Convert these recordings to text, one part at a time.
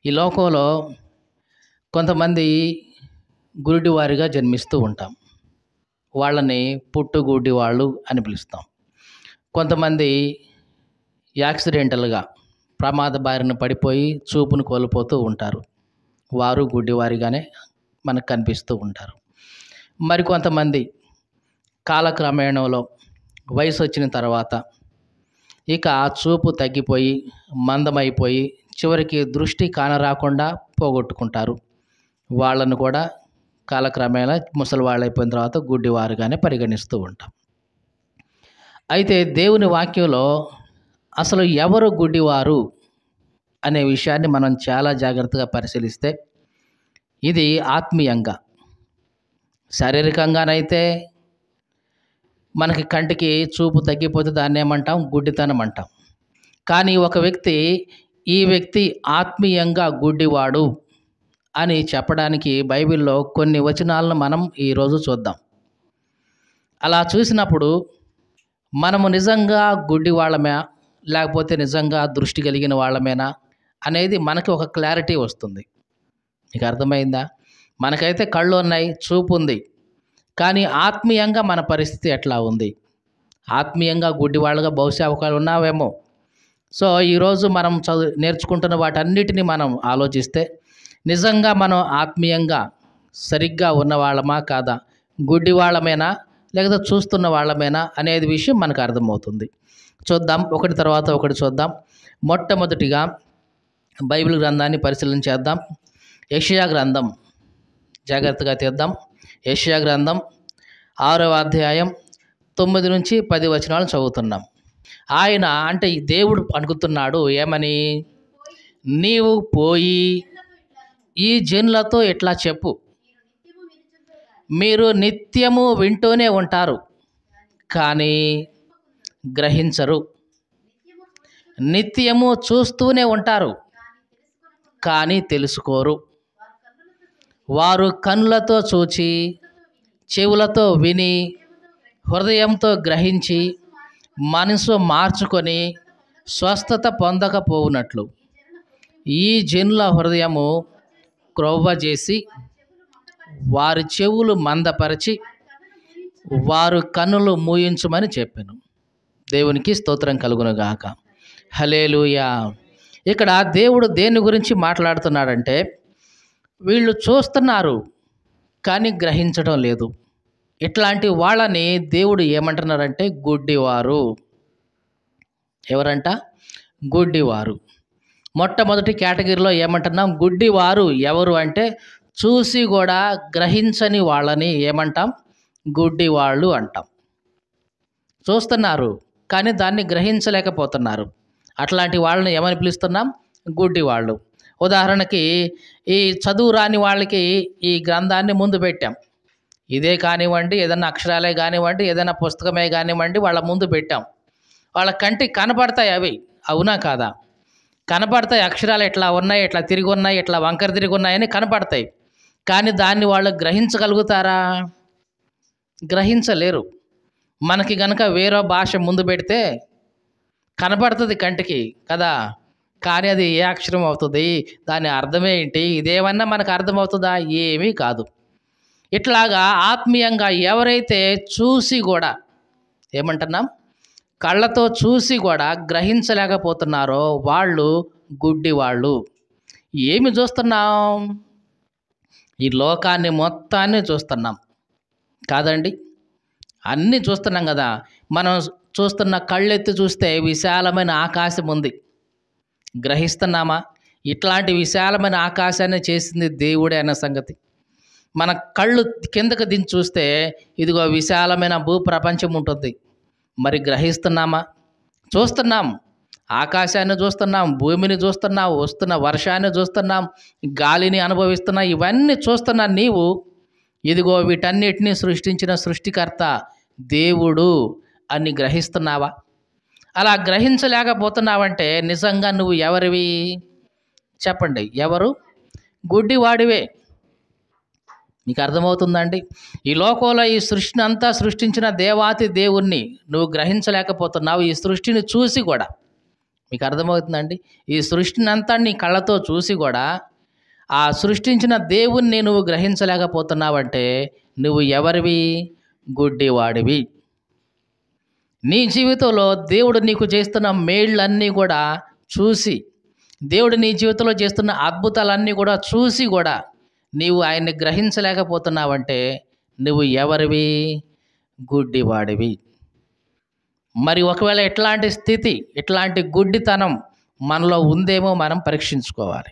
ఈ లోకంలో కొంతమంది గురుడివారిగా జన్మిస్తూ ఉంటాం. వాళ్ళని పుట్టుగుడ్డి వాళ్ళు అని పిలుస్తాం. కొంతమంది యాక్సిడెంటల్‌గా ప్రమాద బారిన పడిపోయి చూపును కోల్పోతూ ఉంటారు. వారు గుడ్డివారిగానే మనకు కనిపిస్తూ ఉంటారు. మరికొంతమంది కాలక్రమేణంలో వయసొచ్చిన తర్వాత ఇక ఆ చూపు తగ్గిపోయి, మందమైపోయి, చివరికి దృష్టి కానరాకుండా పోగొట్టుకుంటారు. వాళ్ళను కూడా కాలక్రమేణా ముసలివాళ్ళైపోయిన తర్వాత గుడ్డివారుగానే పరిగణిస్తూ ఉంటాం. అయితే దేవుని వాక్యంలో అసలు ఎవరు గుడ్డివారు అనే విషయాన్ని మనం చాలా జాగ్రత్తగా పరిశీలిస్తే ఇది ఆత్మీయంగా, శారీరకంగానైతే మనకి కంటికి చూపు తగ్గిపోతే దాన్నేమంటాం? గుడ్డితనం అంటాం. కానీ ఒక వ్యక్తి ఈ వ్యక్తి ఆత్మీయంగా గుడ్డివాడు అని చెప్పడానికి బైబిల్‌లో కొన్ని వచనాలను మనం ఈరోజు చూద్దాం. అలా చూసినప్పుడు మనము నిజంగా గుడ్డివాళ్ళమా? లేకపోతే నిజంగా దృష్టి కలిగిన వాళ్ళమేనా? అనేది మనకి ఒక క్లారిటీ వస్తుంది. మీకు అర్థమైందా? మనకైతే కళ్ళు ఉన్నాయి, చూపు ఉంది. కానీ ఆత్మీయంగా మన పరిస్థితి ఎట్లా ఉంది? ఆత్మీయంగా గుడ్డివాళ్ళుగా బహుశా ఒకవేళ ఉన్నావేమో. సో, ఈరోజు మనం నేర్చుకుంటున్న వాటన్నిటిని మనం ఆలోచిస్తే నిజంగా మనం ఆత్మీయంగా సరిగ్గా ఉన్నవాళ్ళమా కాదా? గుడ్డివాళ్ళమేనా? లేకపోతే చూస్తున్న వాళ్ళమేనా అనేది విషయం మనకు అర్థమవుతుంది. చూద్దాం, ఒకటి తర్వాత ఒకటి చూద్దాం. మొట్టమొదటిగా బైబిల్ గ్రంథాన్ని పరిశీలన చేద్దాం. యెషయా గ్రంథం జాగ్రత్తగా తీద్దాం. యెషయా గ్రంథం 6వ అధ్యాయం 9-10 వచనాలు చదువుతున్నాం. ఆయన అంటే ఈ దేవుడు అనుకుతున్నాడు ఏమని? నీవు పోయి ఈ జనులతో ఇట్లా చెప్పు, మీరు నిత్యము వింటూనే ఉంటారు కానీ గ్రహించరు, నిత్యము చూస్తూనే ఉంటారు కానీ తెలుసుకోరు. వారు కన్నులతో చూచి, చెవులతో విని, హృదయంతో గ్రహించి, మనసు మార్చుకొని స్వస్థత పొందకపోవునట్లు ఈ జనుల హృదయము క్రొవ్వజేసి వారి చెవులు మందపరచి వారు కన్నులు మూయించమని చెప్పాను. దేవునికి స్తోత్రం కలుగునుగాక. హల్లెలూయా. ఇక్కడ దేవుడు దేని గురించి మాట్లాడుతున్నాడంటే వీళ్ళు చూస్తున్నారు కానీ గ్రహించడం లేదు. ఇట్లాంటి వాళ్ళని దేవుడు ఏమంటున్నారంటే గుడ్డివారు. ఎవరంట? గుడ్డివారు. మొట్టమొదటి కేటగిరీలో ఏమంటున్నాం? గుడ్డివారు ఎవరు అంటే చూసి కూడా గ్రహించని వాళ్ళని ఏమంటాం? గుడ్డివాళ్ళు అంటాం. చూస్తున్నారు కానీ దాన్ని గ్రహించలేకపోతున్నారు. అట్లాంటి వాళ్ళని ఏమని పిలుస్తున్నాం? గుడ్డివాళ్ళు. ఉదాహరణకి ఈ చదువు రాని వాళ్ళకి ఈ గ్రంథాన్ని ముందు పెట్టాం. ఇదే కానివ్వండి, ఏదైనా అక్షరాలే కానివ్వండి, ఏదైనా పుస్తకమే కానివ్వండి, వాళ్ళ ముందు పెట్టాం. వాళ్ళ కంటికి కనపడతాయి అవి, అవునా కాదా? కనపడతాయి. అక్షరాలు ఎట్లా ఉన్నాయి, ఎట్లా తిరిగి ఉన్నాయి, ఎట్లా వంకర తిరిగి ఉన్నాయని కనపడతాయి. కానీ దాన్ని వాళ్ళు గ్రహించగలుగుతారా? గ్రహించలేరు. మనకి గనక వేరే భాష ముందు పెడితే కనపడుతుంది కంటికి కదా, కానీ అది ఏ అక్షరం అవుతుంది, దాని అర్థమే ఏంటి, ఇదేమన్నా మనకు అర్థమవుతుందా? ఏమీ కాదు. ఇట్లాగా ఆత్మీయంగా ఎవరైతే చూసి కూడా ఏమంటున్నాం? కళ్ళతో చూసి కూడా గ్రహించలేకపోతున్నారో వాళ్ళు గుడ్డివాళ్ళు. ఏమి చూస్తున్నాం? ఈ లోకాన్ని మొత్తాన్ని చూస్తున్నాం కాదండి? అన్నీ చూస్తున్నాం కదా. మనం చూస్తున్న కళ్ళెత్తి చూస్తే విశాలమైన ఆకాశం ఉంది. గ్రహిస్తున్నామా? ఇట్లాంటి విశాలమైన ఆకాశాన్ని చేసింది దేవుడే అన్న సంగతి. మన కళ్ళు కిందకు దించి చూస్తే ఇదిగో విశాలమైన భూప్రపంచం ఉంటుంది. మరి గ్రహిస్తున్నామా? చూస్తున్నాం. ఆకాశాన్ని చూస్తున్నాం, భూమిని చూస్తున్నాం, వస్తున్న వర్షాన్ని చూస్తున్నాం, గాలిని అనుభవిస్తున్నాం. ఇవన్నీ చూస్తున్నా నీవు ఇదిగో వీటన్నిటిని సృష్టించిన సృష్టికర్త దేవుడు అని గ్రహిస్తున్నావా? అలా గ్రహించలేకపోతున్నావంటే నిజంగా నువ్వు ఎవరివి చెప్పండి? ఎవరు? గుడ్డివాడివే. మీకు అర్థమవుతుందండి? ఈ లోకంలో ఈ సృష్టిని అంతా సృష్టించిన దేవాతి దేవుణ్ణి నువ్వు గ్రహించలేకపోతున్నావు. ఈ సృష్టిని చూసి కూడా మీకు అర్థమవుతుందండి? ఈ సృష్టిని అంతా నీ కళ్ళతో చూసి కూడా ఆ సృష్టించిన దేవుణ్ణి నువ్వు గ్రహించలేకపోతున్నావంటే నువ్వు ఎవరివి? గుడ్డివాడివి. నీ జీవితంలో దేవుడు నీకు చేస్తున్న మేళ్ళన్నీ కూడా చూసి, దేవుడు నీ జీవితంలో చేస్తున్న అద్భుతాలన్నీ కూడా చూసి కూడా నీవు ఆయన్ని గ్రహించలేకపోతున్నావంటే నువ్వు ఎవరివి? గుడ్డివాడివి. మరి ఒకవేళ ఇట్లాంటి స్థితి, ఇట్లాంటి గుడ్డితనం మనలో ఉందేమో మనం పరీక్షించుకోవాలి.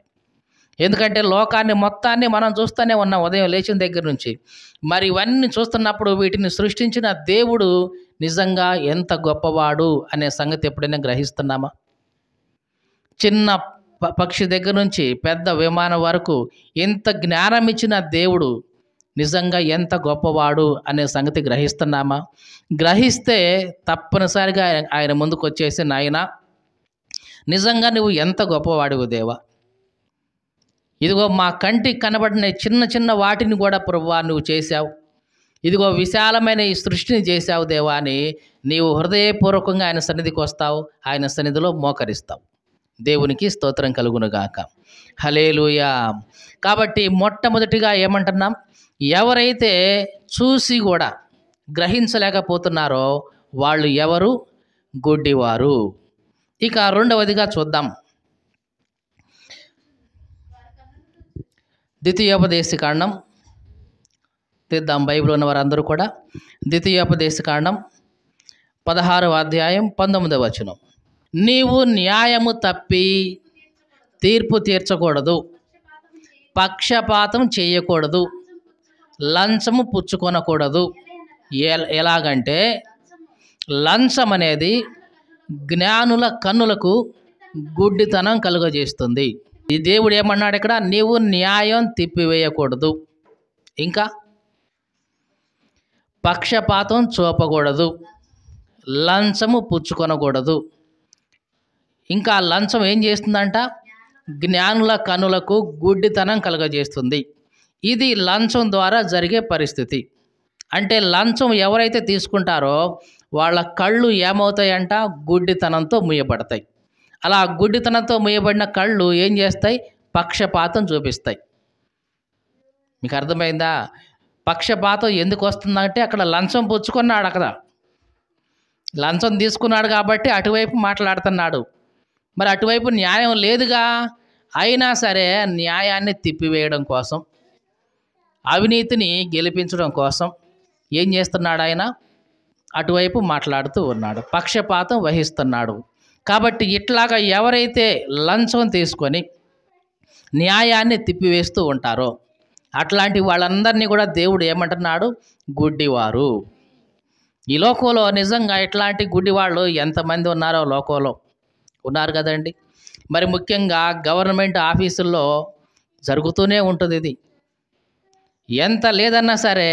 ఎందుకంటే లోకాన్ని మొత్తాన్ని మనం చూస్తూనే ఉన్నాం ఉదయం లేచిన దగ్గర నుంచి. మరి ఇవన్నీ చూస్తున్నప్పుడు వీటిని సృష్టించిన దేవుడు నిజంగా ఎంత గొప్పవాడు అనే సంగతి ఎప్పుడైనా గ్రహిస్తున్నామా? చిన్న పక్షి దగ్గర నుంచి పెద్ద విమానం వరకు ఎంత జ్ఞానం ఇచ్చిన దేవుడు నిజంగా ఎంత గొప్పవాడు అనే సంగతి గ్రహిస్తున్నామా? గ్రహిస్తే తప్పనిసరిగా ఆయన ముందుకు వచ్చేసి, నాయనా నిజంగా నువ్వు ఎంత గొప్పవాడివి దేవా, ఇదిగో మా కంటికి కనబడిన చిన్న చిన్న వాటిని కూడా ప్రభువా నువ్వు చేశావు, ఇదిగో విశాలమైన ఈ సృష్టిని చేశావు దేవా అని నీవు హృదయపూర్వకంగా ఆయన సన్నిధికి వస్తావు, ఆయన సన్నిధిలో మోకరిస్తావు. దేవునికి స్తోత్రం కలుగునుగాక. హల్లెలూయా. కాబట్టి మొట్టమొదటిగా ఏమంటున్నాం? ఎవరైతే చూసి కూడా గ్రహించలేకపోతున్నారో వాళ్ళు ఎవరు? గుడ్డివారు. ఇక రెండవదిగా చూద్దాం. ద్వితీయోపదేశకాండం తీద్దాం. బైబిల్ ఉన్న వారందరూ కూడా ద్వితీయోపదేశకాండం 16వ అధ్యాయం 19వ వచనం. నీవు న్యాయము తప్పి తీర్పు తీర్చకూడదు, పక్షపాతం చేయకూడదు, లంచము పుచ్చుకొనకూడదు. ఎలాగంటే లంచం అనేది జ్ఞానుల కన్నులకు గుడ్డితనం కలుగజేస్తుంది. ఈ దేవుడు ఏమన్నాడు ఇక్కడ? నీవు న్యాయం తిప్పివేయకూడదు, ఇంకా పక్షపాతం చూపకూడదు, లంచము పుచ్చుకొనకూడదు. ఇంకా లంచం ఏం చేస్తుందంట? జ్ఞానుల కన్నులకు గుడ్డితనం కలుగజేస్తుంది. ఇది లంచం ద్వారా జరిగే పరిస్థితి. అంటే లంచం ఎవరైతే తీసుకుంటారో వాళ్ళ కళ్ళు ఏమవుతాయంట? గుడ్డితనంతో ముయ్యబడతాయి. అలా గుడ్డితనంతో ముయ్యబడిన కళ్ళు ఏం చేస్తాయి? పక్షపాతం చూపిస్తాయి. మీకు అర్థమైందా? పక్షపాతం ఎందుకు వస్తుందంటే అక్కడ లంచం పుచ్చుకున్నాడు, అక్కడ లంచం తీసుకున్నాడు కాబట్టి అటువైపు మాట్లాడుతున్నాడు. మరి అటువైపు న్యాయం లేదుగా. అయినా సరే న్యాయాన్ని తిప్పివేయడం కోసం, అవినీతిని గెలిపించడం కోసం ఏం చేస్తున్నాడు ఆయన? అటువైపు మాట్లాడుతూ ఉన్నాడు, పక్షపాతం వహిస్తున్నాడు. కాబట్టి ఇట్లాగా ఎవరైతే లంచం తీసుకొని న్యాయాన్ని తిప్పివేస్తూ ఉంటారో అట్లాంటి వాళ్ళందరినీ కూడా దేవుడు ఏమంటున్నాడు? గుడ్డివారు. ఈ లోకంలో నిజంగా ఇట్లాంటి గుడ్డివాళ్ళు ఎంతమంది ఉన్నారో లోకంలో ఉన్నారు కదండి. మరి ముఖ్యంగా గవర్నమెంట్ ఆఫీసుల్లో జరుగుతూనే ఉంటుంది ఇది. ఎంత లేదన్నా సరే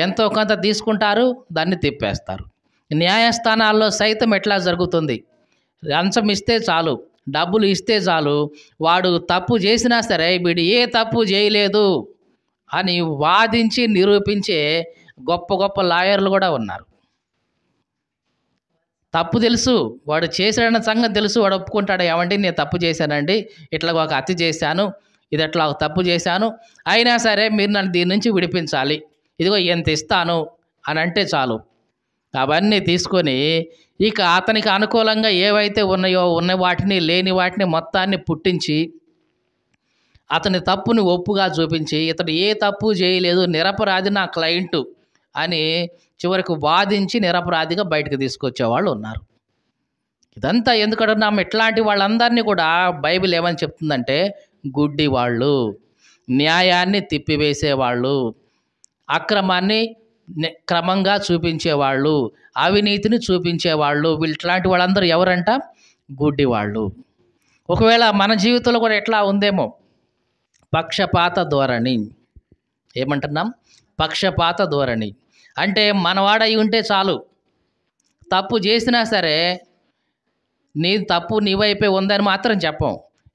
ఎంతో కొంత తీసుకుంటారు, దాన్ని తిప్పేస్తారు. న్యాయస్థానాల్లో సైతం ఎట్లా జరుగుతుంది? లంచం ఇస్తే చాలు, డబ్బులు ఇస్తే చాలు, వాడు తప్పు చేసినా సరే వీడు ఏ తప్పు చేయలేదు అని వాదించి నిరూపించే గొప్ప గొప్ప లాయర్లు కూడా ఉన్నారు. తప్పు తెలుసు, వాడు చేశాడన్న సంగతి తెలుసు, వాడు ఒప్పుకుంటాడు, ఏమంటే నేను తప్పు చేశానండి, ఇట్లా ఒక హత్య చేశాను, ఇది ఎట్లా ఒక తప్పు చేశాను, అయినా సరే మీరు నన్ను దీని నుంచి విడిపించాలి, ఇదిగో ఎంత ఇస్తాను అని అంటే చాలు, అవన్నీ తీసుకొని ఇక అతనికి అనుకూలంగా ఏవైతే ఉన్నాయో ఉన్న వాటిని లేని వాటిని మొత్తాన్ని పుట్టించి అతని తప్పుని ఒప్పుగా చూపించి ఇతడు ఏ తప్పు చేయలేదు, నిరపరాధి నా క్లయింటు అని చివరికి వాదించి నిరపరాధిగా బయటకు తీసుకొచ్చేవాళ్ళు ఉన్నారు. ఇదంతా ఎందుకంటున్నాం? ఇట్లాంటి వాళ్ళందరినీ కూడా బైబిల్ ఏమని చెప్తుందంటే గుడ్డి వాళ్ళు, న్యాయాన్ని తిప్పివేసేవాళ్ళు, అక్రమాన్ని క్రమంగా చూపించేవాళ్ళు, అవినీతిని చూపించేవాళ్ళు, ఇట్లాంటి వాళ్ళందరూ ఎవరంట? గుడ్డివాళ్ళు. ఒకవేళ మన జీవితంలో కూడా ఎట్లా ఉందేమో పక్షపాత ధోరణి. ఏమంటున్నాం? పక్షపాత ధోరణి అంటే మనవాడై ఉంటే చాలు, తప్పు చేసినా సరే నీ తప్పు నీ వైపే ఉందని మాత్రం చెప్పం.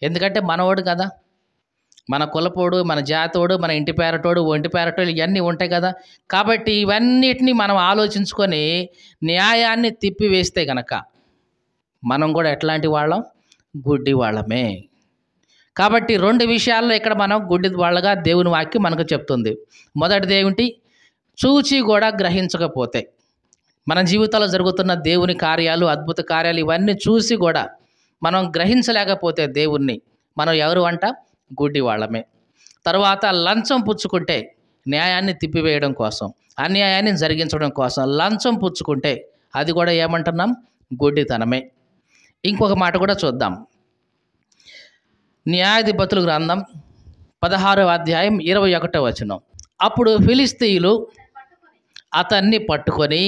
ఎందుకంటే మనవాడు కదా, మన కులపోడు, మన జాతోడు, మన ఇంటి పేరటోడు, ఒంటి పేరటోడు ఇవన్నీ ఉంటాయి కదా. కాబట్టి ఇవన్నిటిని మనం ఆలోచించుకొని న్యాయాన్ని తిప్పివేస్తే గనక మనం కూడా ఎట్లాంటి వాళ్ళం? గుడ్డి వాళ్ళమే. కాబట్టి 2 విషయాల్లో ఇక్కడ మనం గుడ్డి వాళ్ళగా దేవుని వాక్యం మనకు చెప్తుంది. మొదటిది ఏమిటి? చూచి కూడా గ్రహించకపోతే. మన జీవితాల్లో జరుగుతున్న దేవుని కార్యాలు, అద్భుత కార్యాలు ఇవన్నీ చూసి కూడా మనం గ్రహించలేకపోతే దేవుణ్ణి, మనం ఎవరు అంట? గుడ్డి వాళ్ళమే. తరువాత లంచం పుచ్చుకుంటే, న్యాయాన్ని తిప్పివేయడం కోసం, అన్యాయాన్ని జరిగించడం కోసం లంచం పుచ్చుకుంటే అది కూడా ఏమంటున్నాం? గుడ్డితనమే. ఇంకొక మాట కూడా చూద్దాం. న్యాయాధిపతుల గ్రంథం 16వ అధ్యాయం 21వ వచనం. అప్పుడు ఫిలిష్తీయులు అతన్ని పట్టుకొని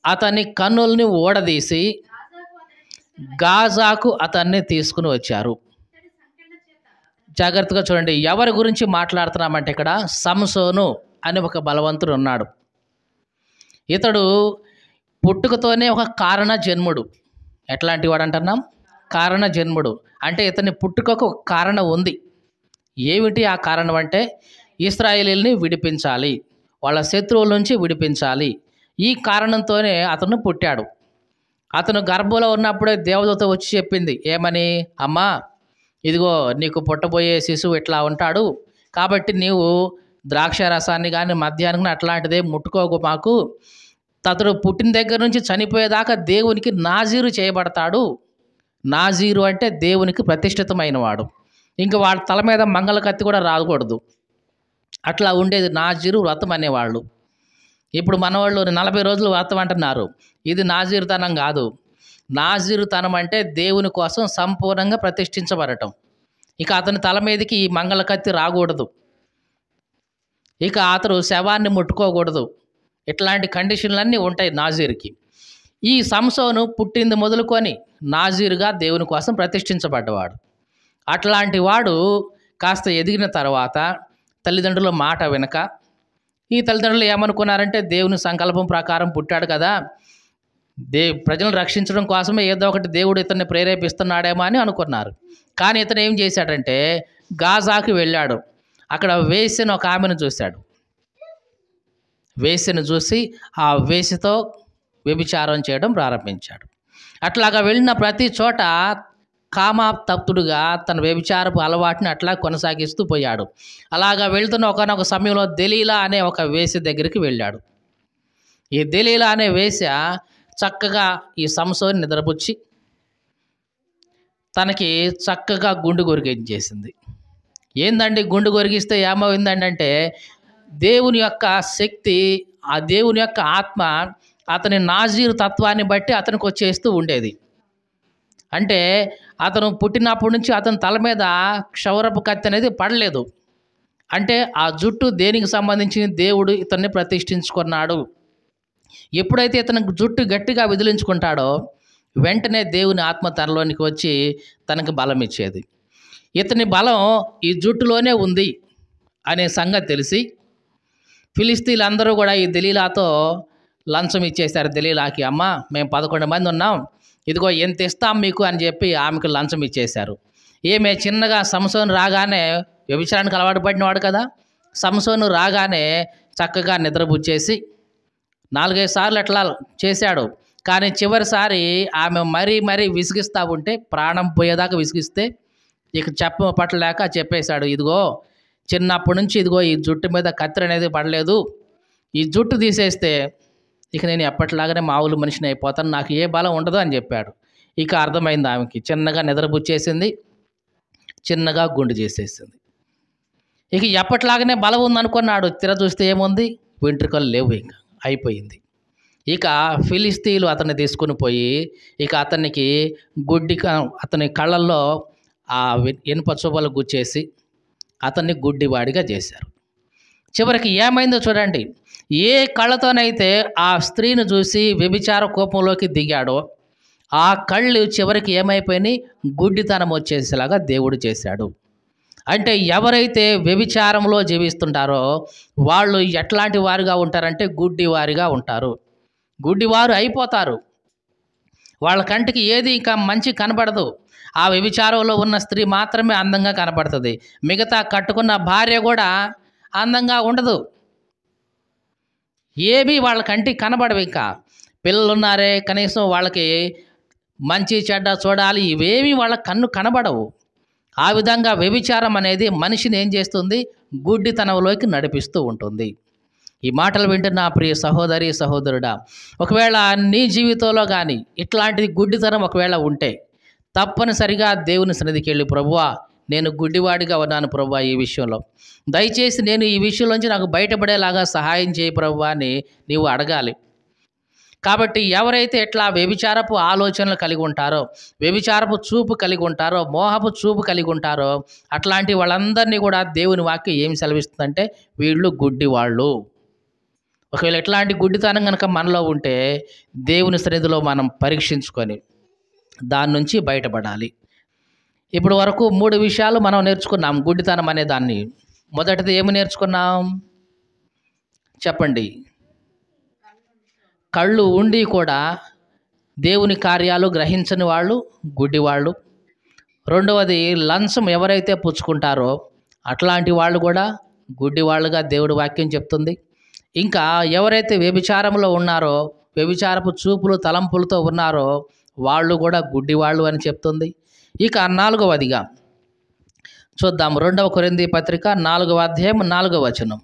అతని కన్నుల్ని ఊడదీసి గాజాకు అతన్ని తీసుకుని వచ్చారు. జాగ్రత్తగా చూడండి, ఎవరి గురించి మాట్లాడుతున్నామంటే ఇక్కడ సంసోను అని ఒక బలవంతుడు ఉన్నాడు. ఇతడు పుట్టుకతోనే ఒక కారణ జన్ముడు. ఎట్లాంటి వాడు అంటున్నాం? కారణ జన్ముడు. అంటే ఇతని పుట్టుకకు ఒక కారణం ఉంది. ఏమిటి ఆ కారణం అంటే ఇశ్రాయేలీయుల్ని విడిపించాలి, వాళ్ళ శత్రువుల నుంచి విడిపించాలి. ఈ కారణంతోనే అతను పుట్టాడు. అతను గర్భంలో ఉన్నప్పుడే దేవదూత వచ్చి చెప్పింది ఏమని? అమ్మా, ఇదిగో నీకు పుట్టబోయే శిశువు ఇట్లా ఉంటాడు, కాబట్టి నీవు ద్రాక్ష రసాన్ని కానీ మద్యాన్ని అట్లాంటిదే ముట్టుకోకు మాకు. అతడు పుట్టిన దగ్గర నుంచి చనిపోయేదాకా దేవునికి నాజీరు చేయబడతాడు. నాజీరు అంటే దేవునికి ప్రతిష్ఠితమైన వాడు. ఇంకా వాడి తల మీద మంగళ కత్తి కూడా రాకూడదు. అట్లా ఉండేది నాజీరు వ్రతం అనేవాళ్ళు. ఇప్పుడు మనవాళ్ళు 40 రోజులు వ్రతం అంటున్నారు. ఇది నాజీరుతనం కాదు. నాజీరుతనం అంటే దేవుని కోసం సంపూర్ణంగా ప్రతిష్ఠించబడటం. ఇక అతని తల మీదకి ఈ మంగళ కత్తి రాకూడదు. ఇక అతడు శవాన్ని ముట్టుకోకూడదు. ఇట్లాంటి కండిషన్లన్నీ ఉంటాయి నాజీరుకి. ఈ సంసోను పుట్టింది మొదలుకొని నాజీరుగా దేవుని కోసం ప్రతిష్ఠించబడ్డవాడు. అట్లాంటి వాడు కాస్త ఎదిగిన తర్వాత తల్లిదండ్రుల మాట వినక, ఈ తల్లిదండ్రులు ఏమనుకున్నారంటే దేవుని సంకల్పం ప్రకారం పుట్టాడు కదా, ప్రజలను రక్షించడం కోసమే ఏదో ఒకటి దేవుడు ఇతన్ని ప్రేరేపిస్తున్నాడేమో అని అనుకున్నారు. కానీ ఇతను ఏం చేశాడంటే గాజాకి వెళ్ళాడు. అక్కడ వేసిన ఒక ఆమెను చూశాడు. వేసిని చూసి ఆ వేసితో వ్యభిచారం చేయడం ప్రారంభించాడు. అట్లాగా వెళ్ళిన ప్రతి చోట కామతప్తుడుగా తన వ్యభిచారపు అలవాటుని అట్లా కొనసాగిస్తూ పోయాడు. అలాగా వెళ్తున్న ఒకనొక సమయంలో దెలీలా అనే ఒక వేశ్య దగ్గరికి వెళ్ళాడు. ఈ దెలీలా అనే వేశ్య చక్కగా ఈ సంసోని నిద్రపుచ్చి తనకి చక్కగా గుండు కొరిగించేసింది. ఏందండి గుండు కొరిగిస్తే ఏమైందండి అంటే దేవుని యొక్క శక్తి, ఆ దేవుని యొక్క ఆత్మ అతని నాజీరు తత్వాన్ని బట్టి అతనికి వచ్చేస్తూ ఉండేది. అంటే అతను పుట్టినప్పటి నుంచి అతని తల మీద క్షౌరపు కత్తి అనేది పడలేదు. అంటే ఆ జుట్టు దేనికి సంబంధించిన దేవుడు ఇతన్ని ప్రతిష్ఠించుకున్నాడు. ఎప్పుడైతే ఇతను జుట్టు గట్టిగా విదిలించుకుంటాడో వెంటనే దేవుని ఆత్మ తనలోనికి వచ్చి తనకు బలం ఇచ్చేది. ఇతని బలం ఈ జుట్టులోనే ఉంది అనే సంగతి తెలిసి ఫిలిష్తీయులందరూ కూడా ఈ దెలీలాతో లంచం ఇచ్చేశారు. దెలీలాకి, అమ్మ మేము 11 మంది ఉన్నాం, ఇదిగో ఎంత ఇస్తాం మీకు అని చెప్పి ఆమెకు లంచం ఇచ్చేశారు. ఏమే చిన్నగా సంసోను రాగానే, వ్యభిచారానికి అలవాటు పడినవాడు కదా, సంసోను రాగానే చక్కగా నిద్రపుచ్చేసి 4-5 సార్లు అట్లా చేశాడు. కానీ చివరిసారి ఆమె మరీ విసిగిస్తూ ఉంటే, ప్రాణం పోయేదాకా విసిగిస్తే ఇక పట్టలేక చెప్పేశాడు, ఇదిగో చిన్నప్పటి నుంచి ఇదిగో ఈ జుట్టు మీద కత్తిరి అనేది పడలేదు, ఈ జుట్టు తీసేస్తే ఇక నేను ఎప్పటిలాగానే మామూలు మనిషిని అయిపోతాను, నాకు ఏ బలం ఉండదు అని చెప్పాడు. ఇక అర్థమైంది ఆమెకి. చిన్నగా నిద్రపుచ్చేసింది, చిన్నగా గుండు చేసేసింది. ఇక ఎప్పటిలాగానే బలం ఉందనుకున్నాడు. తిర చూస్తే ఏముంది, వెంట్రుకలు లేవు, ఇంకా అయిపోయింది. ఇక ఫిలిష్తీయులు అతన్ని తీసుకుని పోయి ఇక అతనికి అతని కళ్ళల్లో ఆ ఇనుప చువ్వలు గుచ్చేసి అతన్ని గుడ్డివాడిగా చేశారు. చివరికి ఏమైందో చూడండి. ఏ కళ్ళతోనైతే ఆ స్త్రీని చూసి వ్యభిచార కోపంలోకి దిగాడో ఆ కళ్ళు చివరికి ఏమైపోయినాయి, గుడ్డితనం వచ్చేసేలాగా దేవుడు చేశాడు. అంటే ఎవరైతే వ్యభిచారంలో జీవిస్తుంటారో వాళ్ళు ఎట్లాంటి వారుగా ఉంటారంటే గుడ్డివారిగా ఉంటారు. గుడ్డివారు అయిపోతారు. వాళ్ళ కంటికి ఏది ఇంకా మంచి కనబడదు. ఆ వ్యభిచారంలో ఉన్న స్త్రీ మాత్రమే అందంగా కనబడుతుంది. మిగతా కట్టుకున్న భార్య కూడా అందంగా ఉండదు. ఏమీ వాళ్ళ కంటికి కనబడవు. ఇంకా పిల్లలు ఉన్నారే, కనీసం వాళ్ళకి మంచి చెడ్డ చూడాలి, ఇవేమీ వాళ్ళ కన్ను కనబడవు. ఆ విధంగా వ్యభిచారం అనేది మనిషిని ఏం చేస్తుంది? గుడ్డితనంలోకి నడిపిస్తూ ఉంటుంది. ఈ మాటలు వింటున్న ప్రియ సహోదరి సహోదరుడా, ఒకవేళ నీ జీవితంలో కానీ ఇట్లాంటిది గుడ్డితనం ఒకవేళ ఉంటే తప్పనిసరిగా దేవుని సన్నిధికి వెళ్ళి, ప్రభువా నేను గుడ్డివాడిగా ఉన్నాను ప్రభువా, ఈ విషయంలో దయచేసి నేను ఈ విషయంలోంచి నాకు బయటపడేలాగా సహాయం చేయి ప్రభువా అని నీవు అడగాలి. కాబట్టి ఎవరైతే ఇట్లా వ్యభిచారపు ఆలోచనలు కలిగి ఉంటారో, వ్యభిచారపు చూపు కలిగి ఉంటారో, మోహపు చూపు కలిగి ఉంటారో, అట్లాంటి వాళ్ళందరినీ కూడా దేవుని వాక్యం ఏమి సెలవిస్తుందంటే వీళ్ళు గుడ్డివాళ్ళు. ఒకవేళ ఎట్లాంటి గుడ్డితనం కనుక మనలో ఉంటే దేవుని సన్నిధిలో మనం పరీక్షించుకొని దాని నుంచి బయటపడాలి. ఇప్పుడు వరకు 3 విషయాలు మనం నేర్చుకున్నాం గుడ్డితనం అనే దాన్ని. మొదటిది ఏమి నేర్చుకున్నాం చెప్పండి? కళ్ళు ఉండి కూడా దేవుని కార్యాలు గ్రహించని వాళ్ళు గుడ్డివాళ్ళు. రెండవది, లంచం ఎవరైతే పుచ్చుకుంటారో అట్లాంటి వాళ్ళు కూడా గుడ్డివాళ్ళుగా దేవుడి వాక్యం చెప్తుంది. ఇంకా ఎవరైతే వ్యభిచారంలో ఉన్నారో, వ్యభిచారపు చూపులు తలంపులతో ఉన్నారో వాళ్ళు కూడా గుడ్డివాళ్ళు అని చెప్తుంది. ఇక 4వదిగా చూద్దాం, 2వ కొరింథీ పత్రిక 4వ అధ్యాయం 4వ వచనం.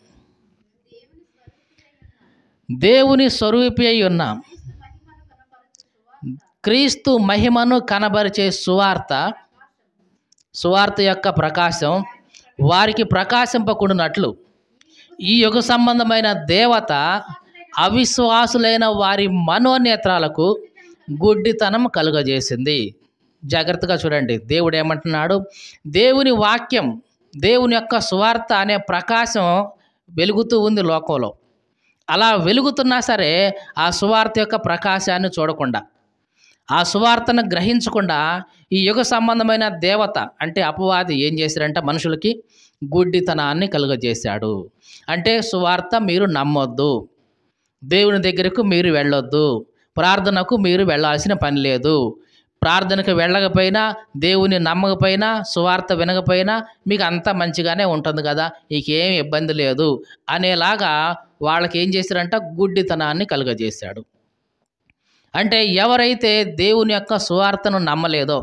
దేవుని స్వరూపి అయి ఉన్న క్రీస్తు మహిమను కనబరిచే సువార్త యొక్క ప్రకాశం వారికి ప్రకాశింపకుండునట్లు ఈ యుగ సంబంధమైన దేవత అవిశ్వాసులైన వారి మనోనేత్రాలకు గుడ్డితనం కలుగజేసింది. జాగ్రత్తగా చూడండి, దేవుడు ఏమంటున్నాడు? దేవుని వాక్యం, దేవుని యొక్క సువార్త అనే ప్రకాశం వెలుగుతూ ఉంది లోకంలో. అలా వెలుగుతున్నా సరే ఆ సువార్త యొక్క ప్రకాశాన్ని చూడకుండా, ఆ సువార్తను గ్రహించకుండా ఈ యుగ సంబంధమైన దేవత అంటే అపవాది ఏం చేశారంటే మనుషులకి గుడ్డితనాన్ని కలుగజేశాడు. అంటే సువార్త మీరు నమ్మొద్దు, దేవుని దగ్గరకు మీరు వెళ్ళొద్దు, ప్రార్థనకు మీరు వెళ్ళాల్సిన పని లేదు, ప్రార్థనకు వెళ్ళకపోయినా దేవుని నమ్మకపోయినా సువార్త వినకపోయినా మీకు అంతా మంచిగానే ఉంటుంది కదా, నీకేం ఇబ్బంది లేదు అనేలాగా వాళ్ళకి ఏం చేశారంట? గుడ్డితనాన్ని కలుగజేశాడు. అంటే ఎవరైతే దేవుని యొక్క సువార్తను నమ్మలేదో,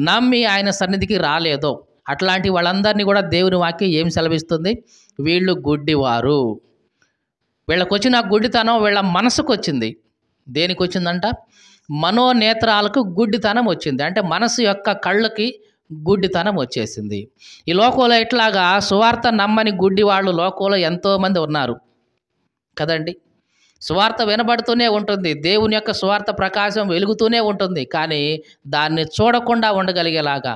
నమ్మి ఆయన సన్నిధికి రాలేదో అట్లాంటి వాళ్ళందరినీ కూడా దేవుని వాక్యం ఏం సెలవిస్తుంది? వీళ్ళు గుడ్డివారు. వీళ్ళకి వచ్చిన గుడ్డితనం వీళ్ళ మనసుకు వచ్చింది. దేనికి వచ్చిందంట? మనోనేత్రాలకు గుడ్డితనం వచ్చింది. అంటే మనసు యొక్క కళ్ళకి గుడ్డితనం వచ్చేసింది. ఈ లోకంలో ఇట్లాగా సువార్త నమ్మని గుడ్డి వాళ్ళు లోకంలో ఎంతోమంది ఉన్నారు కదండి. సువార్త వినబడుతూనే ఉంటుంది, దేవుని యొక్క సువార్త ప్రకాశం వెలుగుతూనే ఉంటుంది, కానీ దాన్ని చూడకుండా ఉండగలిగేలాగా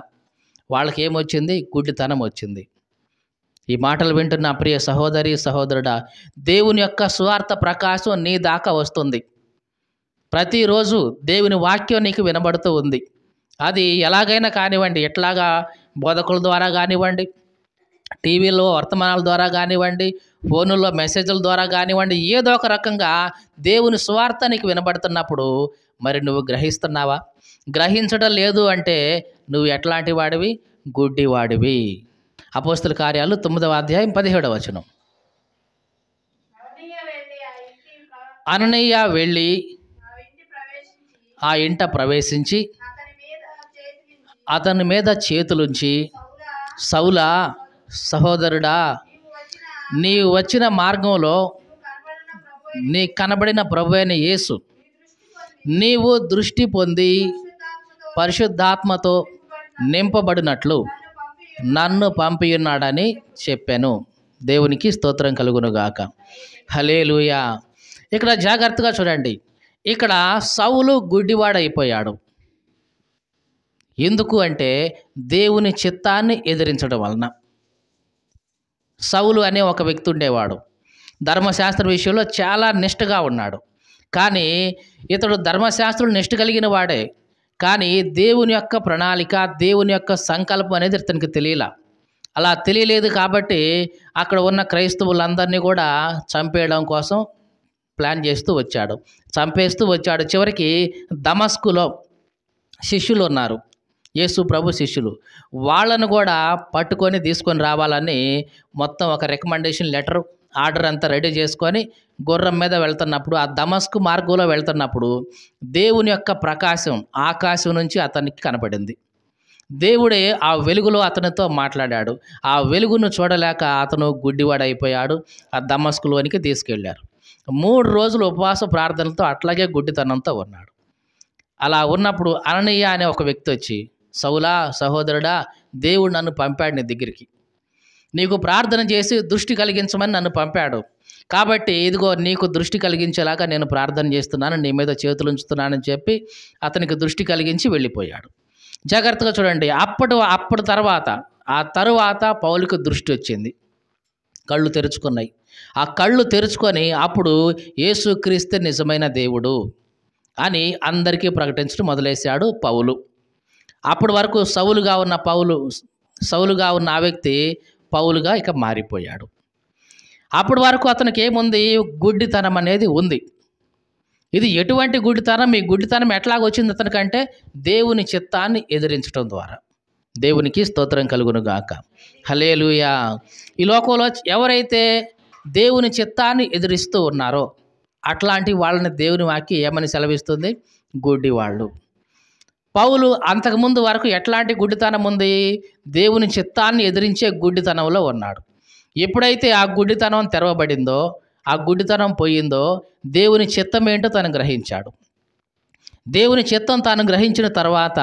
వాళ్ళకి ఏమొచ్చింది? గుడ్డితనం వచ్చింది. ఈ మాటలు వింటున్న ప్రియ సహోదరి సహోదరుడా, దేవుని యొక్క సువార్త ప్రకాశం నీ దాకా వస్తుంది. ప్రతిరోజు దేవుని వాక్యం నీకు వినబడుతూ ఉంది. అది ఎలాగైనా కానివ్వండి, ఎట్లాగా బోధకుల ద్వారా కానివ్వండి, టీవీలో వర్తమానాల ద్వారా కానివ్వండి, ఫోనుల్లో మెసేజ్ల ద్వారా కానివ్వండి, ఏదో ఒక రకంగా దేవుని సువార్త నీకు వినబడుతున్నప్పుడు మరి నువ్వు గ్రహిస్తున్నావా? గ్రహించడం లేదు అంటే నువ్వు ఎట్లాంటి వాడివి? గుడ్డివాడివి. అపోస్తుల కార్యాలు 9వ అధ్యాయం 17వ వచనం. అననీయ వెళ్ళి ఆ ఇంట ప్రవేశించి అతని మీద చేతులుంచి, సౌలా సహోదరుడా, నీవు వచ్చిన మార్గంలో నీ కనబడిన ప్రభువైన యేసు నీవు దృష్టి పొంది పరిశుద్ధాత్మతో నింపబడినట్లు నన్ను పంపియున్నాడని చెప్పాను. దేవునికి స్తోత్రం కలుగునుగాక. హల్లెలూయా. ఇక్కడ జాగ్రత్తగా చూడండి, ఇక్కడ సౌలు గుడ్డివాడైపోయాడు. ఎందుకు అంటే దేవుని చిత్తాన్ని ఎదిరించడం వలన. సౌలు అనే ఒక వ్యక్తి ఉండేవాడు, ధర్మశాస్త్ర విషయంలో చాలా నిష్ఠగా ఉన్నాడు. కానీ ఇతడు ధర్మశాస్త్రం నిష్ఠ కలిగిన వాడే, కానీ దేవుని యొక్క ప్రణాళిక, దేవుని యొక్క సంకల్పం అనేది ఇతనికి తెలియలా. అలా తెలియలేదు కాబట్టి అక్కడ ఉన్న క్రైస్తవులందరినీ కూడా చంపేయడం కోసం ప్లాన్ చేస్తూ వచ్చాడు, చంపేస్తూ వచ్చాడు. చివరికి దమస్కులో శిష్యులు ఉన్నారు, యేసు ప్రభు శిష్యులు, వాళ్ళను కూడా పట్టుకొని తీసుకొని రావాలని మొత్తం ఒక రికమెండేషన్ లెటర్, ఆర్డర్ అంతా రెడీ చేసుకొని గుర్రం మీద వెళ్తున్నప్పుడు ఆ దమస్కు మార్గంలో వెళ్తున్నప్పుడు దేవుని యొక్క ప్రకాశం ఆకాశం నుంచి అతనికి కనపడింది. దేవుడే ఆ వెలుగులో అతనితో మాట్లాడాడు. ఆ వెలుగును చూడలేక అతను గుడ్డివాడైపోయాడు. ఆ దమస్కులోనికి తీసుకెళ్లారు. 3 రోజులు ఉపవాస ప్రార్థనలతో అట్లాగే గుడ్డితనంతో ఉన్నాడు. అలా ఉన్నప్పుడు అననీయ అనే ఒక వ్యక్తి వచ్చి, సౌలా సహోదరుడా, దేవుడు నన్ను పంపాడు నీ దగ్గరికి. నీకు ప్రార్థన చేసి దృష్టి కలిగించమని నన్ను పంపాడు. కాబట్టి ఇదిగో నీకు దృష్టి కలిగించేలాగా నేను ప్రార్థన చేస్తున్నాను, నీ మీద చేతులు ఉంచుతున్నానని చెప్పి అతనికి దృష్టి కలిగించి వెళ్ళిపోయాడు. జాగ్రత్తగా చూడండి. అప్పుడు ఆ తరువాత పౌలుకు దృష్టి వచ్చింది. కళ్ళు తెరుచుకున్నాయి. ఆ కళ్ళు తెరుచుకొని అప్పుడు యేసుక్రీస్తు నిజమైన దేవుడు అని అందరికీ ప్రకటించడం మొదలేశాడు పౌలు. అప్పటి వరకు సౌలుగా ఉన్న ఆ వ్యక్తి పౌలుగా ఇక మారిపోయాడు. అప్పటి వరకు అతనికి ఏముంది? గుడ్డితనం అనేది ఉంది. ఇది ఎటువంటి గుడ్డితనం? ఈ గుడ్డితనం ఎట్లాగొచ్చింది అతనికంటే దేవుని చిత్తాన్ని ఎదిరించడం ద్వారా. దేవునికి స్తోత్రం కలుగును గాక. హల్లెలూయా. ఈ లోకంలో ఎవరైతే దేవుని చిత్తాన్ని ఎదిరిస్తూ ఉన్నారో అట్లాంటి వాళ్ళని దేవుని వాక్యం ఏమని సెలవిస్తుంది? గుడ్డివాళ్ళు. పౌలు అంతకుముందు వరకు ఎట్లాంటి గుడ్డితనం ఉంది? దేవుని చిత్తాన్ని ఎదిరించే గుడ్డితనంలో ఉన్నాడు. ఎప్పుడైతే ఆ గుడ్డితనం తెరవబడిందో, ఆ గుడ్డితనం పోయిందో, దేవుని చిత్తం ఏంటో తను గ్రహించాడు. దేవుని చిత్తం తాను గ్రహించిన తర్వాత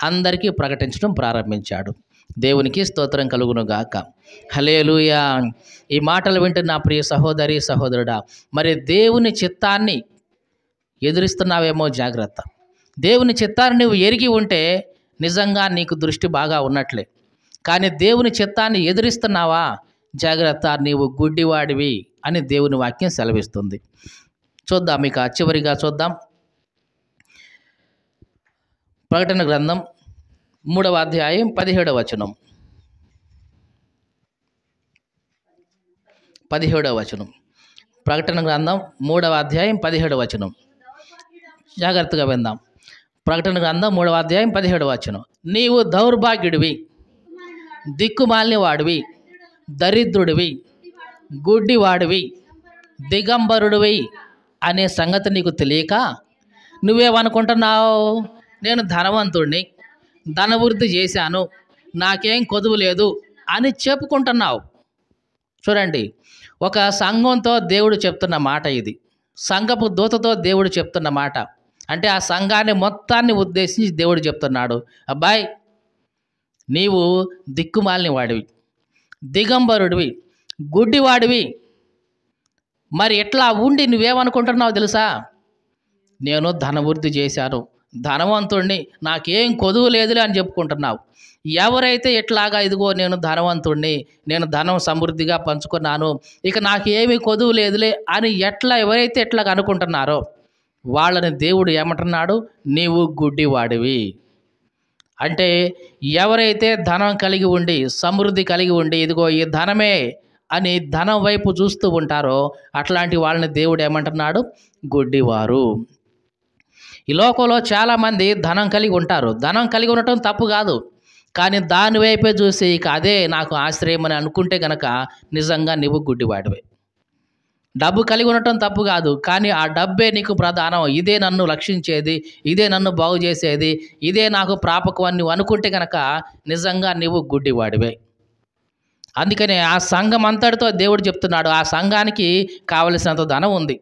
అందరికీ ప్రకటించడం ప్రారంభించాడు. దేవునికి స్తోత్రం కలుగును గాక. హల్లెలూయా. ఈ మాటలు వింటున్న ప్రియ సహోదరి సహోదరుడా, మరి దేవుని చిత్తాన్ని ఎదురిస్తున్నావేమో జాగ్రత్త. దేవుని చిత్తాన్ని నువ్వు ఎరిగి ఉంటే నిజంగా నీకు దృష్టి బాగా ఉన్నట్లే. కానీ దేవుని చిత్తాన్ని ఎదిరిస్తున్నావా? జాగ్రత్త, నీవు గుడ్డివాడివి అని దేవుని వాక్యం సెలవిస్తుంది. చూద్దాం, ఇక చివరిగా చూద్దాం. ప్రకటన గ్రంథం 3వ అధ్యాయం 17వ వచనం. 17వ వచనం. ప్రకటన గ్రంథం 3వ అధ్యాయం 17వ వచనం. జాగ్రత్తగా విందాం. ప్రకటన గ్రంథం 3వ అధ్యాయం 17వ వచనం. నీవు దౌర్భాగ్యుడివి, దిక్కుమాలిన వాడివి, దరిద్రుడివి, గుడ్డివాడివి, దిగంబరుడివి అనే సంగతి నీకు తెలియక నువ్వేమనుకుంటున్నావు? నేను ధనవంతుడిని, ధనవృద్ధి చేశాను, నాకేం కొదువు లేదు అని చెప్పుకుంటున్నావు. చూడండి, ఒక సంఘంతో దేవుడు చెప్తున్న మాట ఇది. సంఘపు దూతతో దేవుడు చెప్తున్న మాట. అంటే ఆ సంఘాన్ని మొత్తాన్ని ఉద్దేశించి దేవుడు చెప్తున్నాడు, అబ్బాయి నీవు దిక్కుమాలిన వాడివి, దిగంబరుడివి, గుడ్డివాడివి. మరి ఎట్లా ఉండి నువ్వేమనుకుంటున్నావు తెలుసా? నేను ధనవృద్ధి చేశాను, ధనవంతుడిని, నాకేం కొదువు లేదులే అని చెప్పుకుంటున్నావు. ఎవరైతే ఎట్లాగా ఇదిగో నేను ధనవంతుడిని, నేను ధనం సమృద్ధిగా పంచుకున్నాను, ఇక నాకేమీ కొదువు లేదులే అని ఎవరైతే ఎట్లాగా అనుకుంటున్నారో వాళ్ళని దేవుడు ఏమంటున్నాడు? నీవు గుడ్డివాడివి. అంటే ఎవరైతే ధనం కలిగి ఉండి, సమృద్ధి కలిగి ఉండి, ఇదిగో ఈ ధనమే అని ధనం వైపు చూస్తూ ఉంటారో అట్లాంటి వాళ్ళని దేవుడు ఏమంటున్నాడు? గుడ్డివారు. ఈ లోకంలో చాలామంది ధనం కలిగి ఉంటారు. ధనం కలిగి ఉండటం తప్పు కాదు. కానీ దాని వైపే చూసి ఇక అదే నాకు ఆశ్రయం అని అనుకుంటే గనక నిజంగా నువ్వు గుడ్డివాడివే. డబ్బు కలిగి ఉండటం తప్పు కాదు, కానీ ఆ డబ్బే నీకు ప్రధానం, ఇదే నన్ను రక్షించేది, ఇదే నన్ను బాగు చేసేది, ఇదే నాకు ప్రాపకం అని నువ్వు అనుకుంటే కనుక నిజంగా నువ్వు గుడ్డివాడివే. అందుకనే ఆ సంఘం అంతటితో దేవుడు చెప్తున్నాడు, ఆ సంఘానికి కావలసినంత ధనం ఉంది,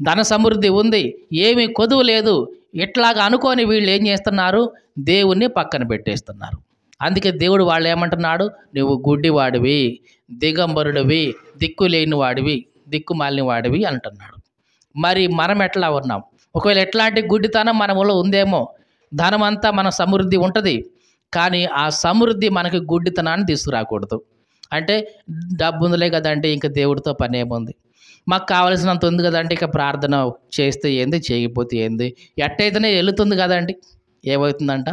ధన సమృద్ధి ఉంది, ఏమీ కొదువు లేదు. ఇట్లాగా అనుకొని వీళ్ళు ఏం చేస్తున్నారు? దేవుణ్ణి పక్కన పెట్టేస్తున్నారు. అందుకే దేవుడు వాళ్ళు ఏమంటున్నాడు? నువ్వు గుడ్డివాడివి, దిగంబరుడివి, దిక్కులేని వాడివి, దిక్కుమాలిన వాడివి అంటున్నాడు. మరి మనం ఎట్లా ఉన్నాం? ఒకవేళ ఎట్లాంటి గుడ్డితనం మనలో ఉందేమో. ధనమంతా మన సమృద్ధి ఉంటుంది, కానీ ఆ సమృద్ధి మనకి గుడ్డితనాన్ని తీసుకురాకూడదు. అంటే డబ్బు ఉందిలే కదంటే ఇంకా దేవుడితో పని ఏముంది, మాకు కావలసినంత ఉంది కదంటే ఇక ప్రార్థన చేస్తే ఏంది, చేయకపోతే ఏంది, ఎట్టయితేనే వెళుతుంది కదండి. ఏమవుతుందంట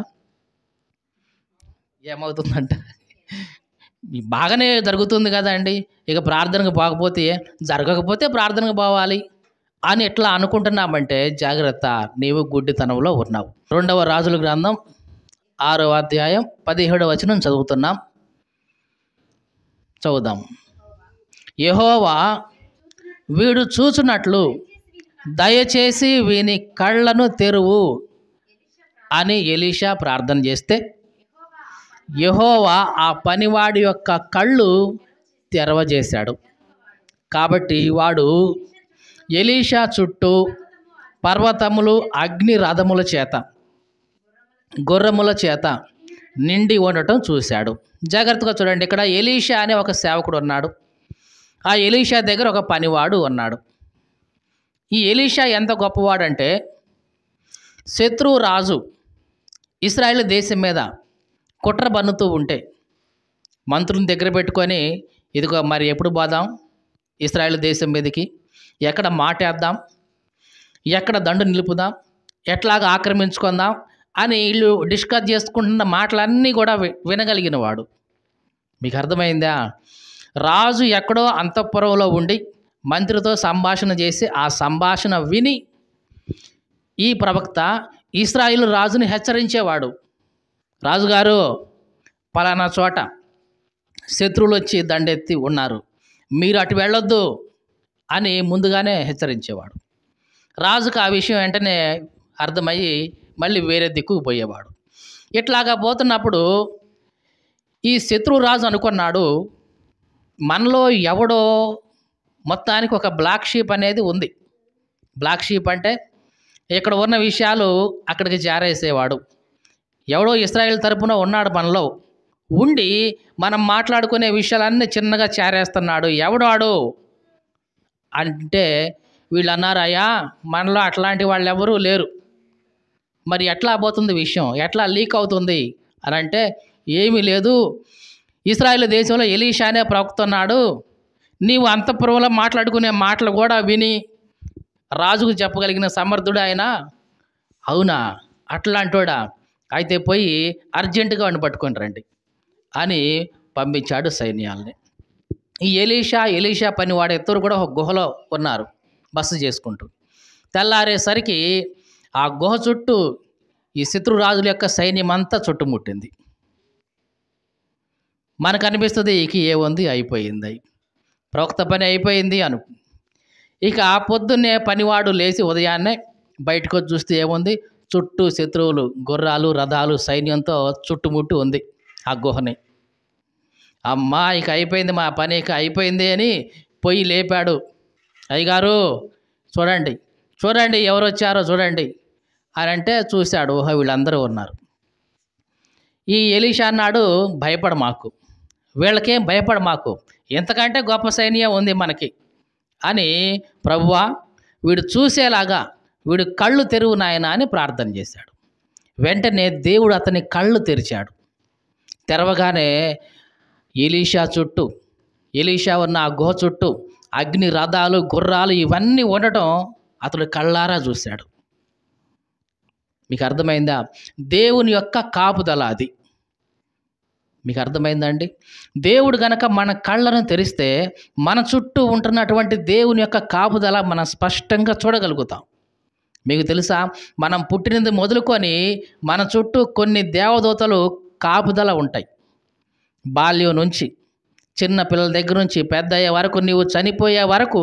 బాగానే జరుగుతుంది కదండి, ఇక ప్రార్థనకు పోకపోతే, జరగకపోతే ప్రార్థనకు పోవాలి అని ఎట్లా అనుకుంటున్నామంటే జాగ్రత్త, నీవు గుడ్డితనంలో ఉన్నావు. 2వ రాజుల గ్రంథం 6వ అధ్యాయం 17వ వచనం చదువుదాం. యెహోవా వీడు చూచున్నట్లు దయచేసి వీని కళ్ళను తెరువు అని ఎలీషా ప్రార్థన చేస్తే యెహోవా ఆ పనివాడి యొక్క కళ్ళు తెరవజేశాడు. కాబట్టి వాడు ఎలీషా చుట్టూ పర్వతములు అగ్ని రథముల చేత గుర్రముల చేత నిండి ఉండటం చూశాడు. జాగ్రత్తగా చూడండి, ఇక్కడ ఎలీషా అనే ఒక సేవకుడు ఉన్నాడు. ఆ ఎలీషా దగ్గర ఒక పనివాడు ఉన్నాడు. ఈ ఎలీషా ఎంత గొప్పవాడంటే శత్రువు రాజు ఇశ్రాయేలు దేశం మీద కుట్ర బన్నుతూ ఉంటే మంత్రుని దగ్గర పెట్టుకొని, ఇదిగో మరి ఎప్పుడు పోదాం ఇశ్రాయేలు దేశం మీదకి, ఎక్కడ మాటేద్దాం, ఎక్కడ దండు నిలుపుదాం, ఎట్లాగా ఆక్రమించుకుందాం అని వీళ్ళు డిస్కస్ చేసుకుంటున్న మాటలన్నీ కూడా వినగలిగిన వాడు. మీకు అర్థమైందా? రాజు ఎక్కడో అంతఃపురంలో ఉండి మంత్రితో సంభాషణ చేసి ఆ సంభాషణ విని ఈ ప్రవక్త ఇశ్రాయేలు రాజుని హెచ్చరించేవాడు. రాజుగారు పలానా చోట శత్రువులు వచ్చి దండెత్తి ఉన్నారు, మీరు అటు వెళ్ళొద్దు అని ముందుగానే హెచ్చరించేవాడు. రాజుకు ఆ విషయం వెంటనే అర్థమయ్యి మళ్ళీ వేరే దిక్కుకు పోయేవాడు. ఇట్లాగా పోతున్నప్పుడు ఈ శత్రువు రాజు అనుకున్నాడు, మనలో ఎవడో మొత్తానికి ఒక బ్లాక్ షీప్ అనేది ఉంది. బ్లాక్ షీప్ అంటే ఇక్కడ ఉన్న విషయాలు అక్కడికి జారేసేవాడు. ఎవడో ఇశ్రాయేల్ తరపున ఉన్నాడు మనలో, ఉండి మనం మాట్లాడుకునే విషయాలన్నీ చిన్నగా చేరేస్తున్నాడు. ఎవడాడు అంటే వీళ్ళు అన్నారు, అయ్యా మనలో అట్లాంటి వాళ్ళు ఎవరూ లేరు, మరి ఎట్లా పోతుంది విషయం, ఎట్లా లీక్ అవుతుంది అని అంటే, ఏమీ లేదు, ఇశ్రాయేల్ దేశంలో ఎలీషా అనే ప్రవక్త ఉన్నాడు, నీవు అంతఃపురంలో మాట్లాడుకునే మాటలు కూడా విని రాజుకు చెప్పగలిగిన సమర్థుడు ఆయన. అవునా, అట్లాంటోడా, అయితే పోయి అర్జెంటుగా వాడిని పట్టుకొని రండి అని పంపించాడు సైన్యాల్ని. ఈ ఎలీషా పనివాడు ఇద్దరు కూడా ఒక గుహలో ఉన్నారు బస చేసుకుంటూ. తెల్లారేసరికి ఆ గుహ చుట్టూ ఈ శత్రురాజుల యొక్క సైన్యం అంతా చుట్టుముట్టింది. మనకు అనిపిస్తుంది ఇక ఏముంది, అయిపోయింది, ప్రవక్త పని అయిపోయింది అను. ఇక పొద్దున్నే పనివాడు లేచి ఉదయాన్నే బయటకు వచ్చి చూస్తే ఏముంది, చుట్టూ శత్రువులు గుర్రాలు రథాలు సైన్యంతో చుట్టుముట్టి ఉంది ఆ గుహని. అమ్మా ఇక అయిపోయింది, మా పని ఇక అయిపోయింది అని పొయ్యి లేపాడు. అయ్యగారు చూడండి చూడండి ఎవరు వచ్చారో చూడండి అని అంటే చూశాడు. ఓహో వీళ్ళందరూ ఉన్నారు. ఈ ఎలీషా అన్నాడు, భయపడ మాకు, వీళ్ళకేం భయపడ మాకు, ఇంతకంటే గొప్ప సైన్యం ఉంది మనకి అని, ప్రభువా వీడు చూసేలాగా వీడు కళ్ళు తెరువు నాయనా అని ప్రార్థన చేశాడు. వెంటనే దేవుడు అతని కళ్ళు తెరిచాడు. తెరవగానే ఎలీషా ఉన్న ఆ గుహ చుట్టూ అగ్ని రథాలు గుర్రాలు ఇవన్నీ ఉండటం అతడు కళ్ళారా చూశాడు. మీకు అర్థమైందా? దేవుని యొక్క కాపుదల అది. మీకు అర్థమైందండి? దేవుడు గనక మన కళ్ళను తెరిస్తే మన చుట్టూ ఉంటున్నటువంటి దేవుని యొక్క కాపుదల మనం స్పష్టంగా చూడగలుగుతాం. మీకు తెలుసా, మనం పుట్టినది మొదలుకొని మన చుట్టూ కొన్ని దేవదూతలు కాపుదల ఉంటాయి. బాల్యం నుంచి చిన్న పిల్లల దగ్గర నుంచి పెద్ద అయ్యే వరకు, నీవు చనిపోయే వరకు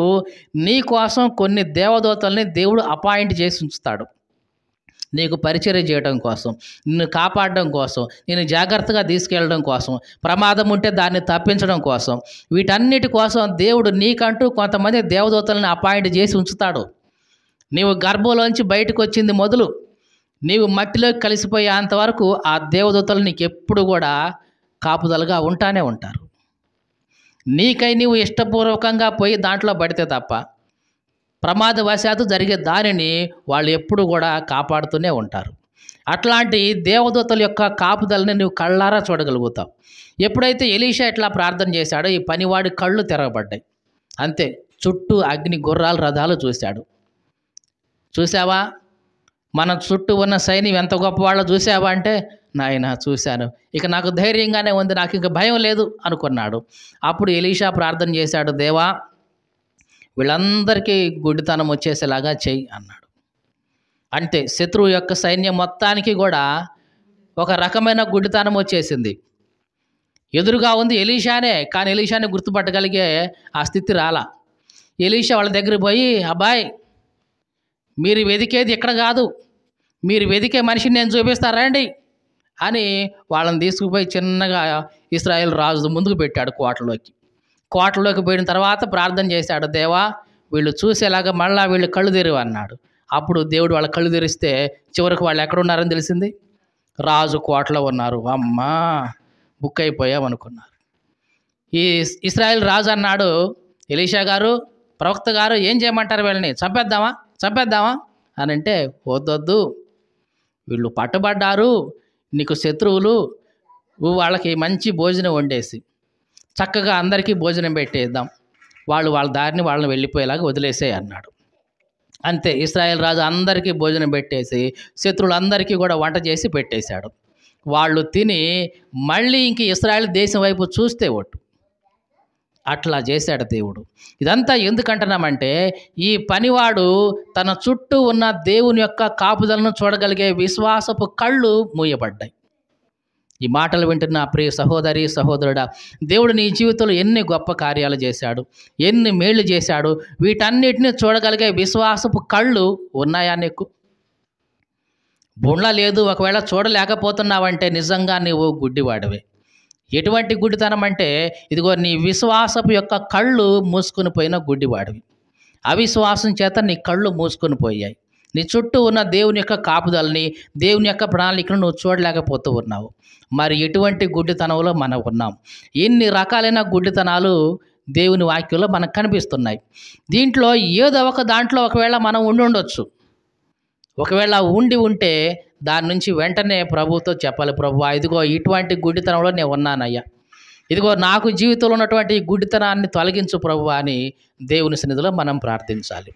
నీ కోసం కొన్ని దేవదూతల్ని దేవుడు అపాయింట్ చేసి ఉంచుతాడు. నీకు పరిచర్య చేయడం కోసం, నిన్ను కాపాడడం కోసం, నేను జాగ్రత్తగా తీసుకెళ్ళడం కోసం, ప్రమాదం ఉంటే దాన్ని తప్పించడం కోసం, వీటన్నిటి కోసం దేవుడు నీకంటూ కొంతమంది దేవదూతలను అపాయింట్ చేసి ఉంచుతాడు. నీవు గర్భంలోంచి బయటకు వచ్చింది మొదలు నీవు మట్టిలోకి కలిసిపోయే అంతవరకు ఆ దేవదూతలు నీకు ఎప్పుడు కూడా కాపుదలుగా ఉంటానే ఉంటారు. నీకై నీవు ఇష్టపూర్వకంగా పోయి దాంట్లో పడితే తప్ప ప్రమాదవశాత్తు జరిగే దానిని వాళ్ళు ఎప్పుడు కూడా కాపాడుతూనే ఉంటారు. అట్లాంటి దేవదూతల యొక్క కాపుదలని నువ్వు కళ్ళారా చూడగలుగుతావు. ఎప్పుడైతే ఎలీషా ఇట్లా ప్రార్థన చేశాడో ఈ పనివాడి కళ్ళు తెరవబడ్డాయి. అంతే, చుట్టూ అగ్ని గుర్రాలు రథాలు చూశాడు. చూసావా మన చుట్టూ ఉన్న సైన్యం ఎంత గొప్పవాళ్ళో చూసావా అంటే, నాయన చూశాను, ఇక నాకు ధైర్యంగానే ఉంది, నాకు ఇంక భయం లేదు అనుకున్నాడు. అప్పుడు ఎలీషా ప్రార్థన చేశాడు, దేవా వీళ్ళందరికీ గుడ్డితనం వచ్చేసేలాగా చెయ్యి అన్నాడు. అంటే శత్రువు యొక్క సైన్యం మొత్తానికి కూడా ఒక రకమైన గుడ్డితనం వచ్చేసింది. ఎదురుగా ఉంది ఎలీషానే, కానీ ఎలీషాని గుర్తుపట్టగలిగే ఆ స్థితి రాలా. ఎలీషా వాళ్ళ దగ్గరికి పోయి, అబ్బాయి మీరు వెదికేది ఇక్కడ కాదు, మీరు వెదికే మనిషిని నేను చూపిస్తాను రండి అని వాళ్ళని తీసుకుపోయి చిన్నగా ఇశ్రాయేలు రాజు ముందుకు పెట్టాడు కోటలోకి. కోటలోకి పోయిన తర్వాత ప్రార్థన చేశాడు, దేవా వీళ్ళు చూసేలాగా మళ్ళా వీళ్ళు కళ్ళు తెరువు అన్నాడు. అప్పుడు దేవుడు వాళ్ళ కళ్ళు తెరిస్తే చివరికి వాళ్ళు ఎక్కడున్నారని తెలిసింది, రాజు కోటలో ఉన్నారు. అమ్మా బుక్ అయిపోయామనుకున్నారు. ఈ ఇశ్రాయేల్ రాజు అన్నాడు, ఎలీషా గారు, ప్రవక్త గారు, ఏం చేయమంటారు వీళ్ళని, చంపేద్దామా అని అంటే, వద్దొద్దు, వీళ్ళు పట్టుబడ్డారు, నీకు శత్రువులు, నువ్వు వాళ్ళకి మంచి భోజనం వండేసి చక్కగా అందరికీ భోజనం పెట్టేద్దాం, వాళ్ళు వాళ్ళ దారిని వాళ్ళని వెళ్ళిపోయేలాగా వదిలేసే అన్నాడు. అంతే, ఇశ్రాయేల్ రాజు అందరికీ భోజనం పెట్టేసి శత్రువులందరికీ కూడా వంట చేసి పెట్టేశాడు. వాళ్ళు తిని మళ్ళీ ఇంక ఇశ్రాయేల్ దేశం వైపు చూస్తే ఒట్టు. అట్లా చేశాడు దేవుడు. ఇదంతా ఎందుకంటున్నామంటే, ఈ పనివాడు తన చుట్టూ ఉన్న దేవుని యొక్క కాపుదలను చూడగలిగే విశ్వాసపు కళ్ళు మూయబడ్డాయి. ఈ మాటలు వింటున్న ప్రియ సహోదరి సహోదరుడా, దేవుడు నీ జీవితంలో ఎన్ని గొప్ప కార్యాలు చేశాడు, ఎన్ని మేళ్ళు చేశాడు, వీటన్నిటిని చూడగలిగే విశ్వాసపు కళ్ళు ఉన్నాయా నీకు? బుండ్ల లేదు. ఒకవేళ చూడలేకపోతున్నావంటే నిజంగా నీవు గుడ్డివాడివే. ఎటువంటి గుడ్డితనం అంటే, ఇదిగో నీ విశ్వాసపు యొక్క కళ్ళు మూసుకొని పోయిన గుడ్డివాడివి. అవిశ్వాసం చేత నీ కళ్ళు మూసుకొని పోయాయి. నీ చుట్టూ ఉన్న దేవుని యొక్క కాపుదలని, దేవుని యొక్క ప్రణాళికను నువ్వు చూడలేకపోతూ ఉన్నావు. మరి ఎటువంటి గుడ్డితనంలో మనం ఉన్నాం? ఎన్ని రకాలైన గుడ్డితనాలు దేవుని వాక్యంలో మనకు కనిపిస్తున్నాయి. దీంట్లో ఏదో ఒక దాంట్లో ఒకవేళ మనం ఉండొచ్చు. ఒకవేళ ఉంటే దాని నుంచి వెంటనే ప్రభుతో చెప్పాలి, ప్రభువా ఇదిగో ఇటువంటి గుడ్డితనంలో నేను ఉన్నానయ్యా, ఇదిగో నాకు జీవితంలో ఉన్నటువంటి గుడ్డితనాన్ని తొలగించు ప్రభువా అని దేవుని సన్నిధిలో మనం ప్రార్థించాలి.